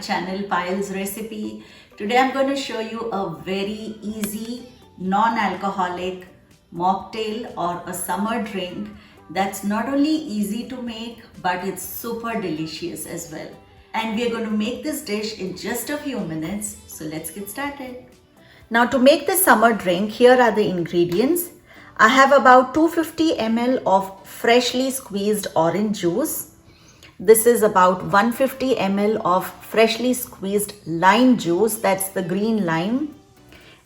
channel Payal's Recipe. Today I'm going to show you a very easy non-alcoholic mocktail or a summer drink that's not only easy to make but it's super delicious as well. And we are going to make this dish in just a few minutes, so let's get started. Now to make the summer drink, here are the ingredients. I have about 250 ml of freshly squeezed orange juice. This is about 150 ml of freshly squeezed lime juice, that's the green lime.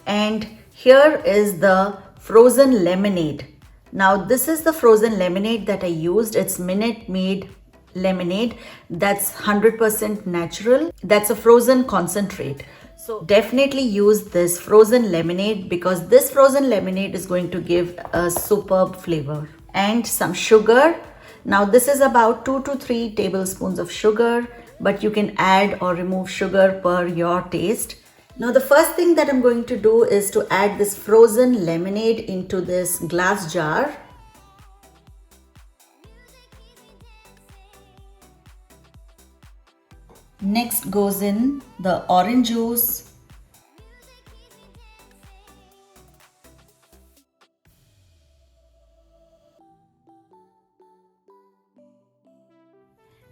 And here is the frozen lemonade. Now this is the frozen lemonade that I used. It's Minute Maid lemonade. That's 100% natural. That's a frozen concentrate. So definitely use this frozen lemonade because this frozen lemonade is going to give a superb flavor. And some sugar. Now this is about 2 to 3 tablespoons of sugar, but you can add or remove sugar per your taste. Now the first thing that I'm going to do is to add this frozen lemonade into this glass jar. Next goes in the orange juice.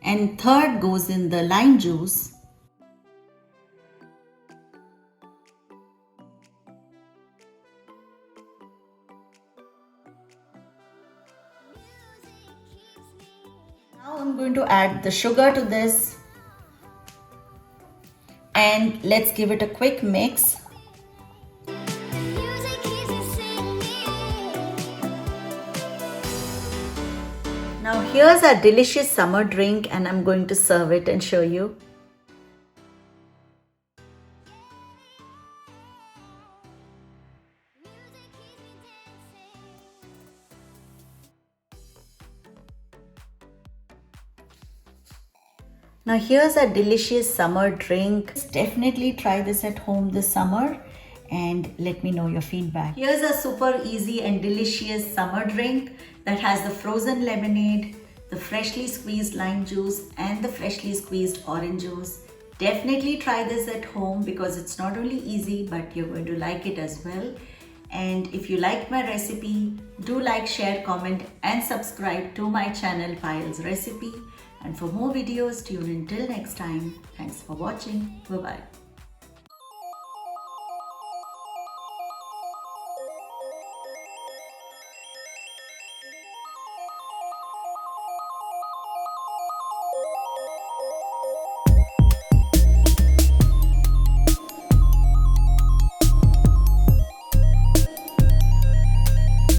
And third goes in the lime juice. Now I'm going to add the sugar to this. And let's give it a quick mix. Now here's our delicious summer drink and I'm going to serve it and show you. Now here's a delicious summer drink. Definitely try this at home this summer and let me know your feedback. Here's a super easy and delicious summer drink that has the frozen lemonade, the freshly squeezed lime juice and the freshly squeezed orange juice. Definitely try this at home because it's not only easy but you're going to like it as well. And if you liked my recipe, do like, share, comment and subscribe to my channel Payal's Recipe. And for more videos, tune in till next time. Thanks for watching. Bye-bye.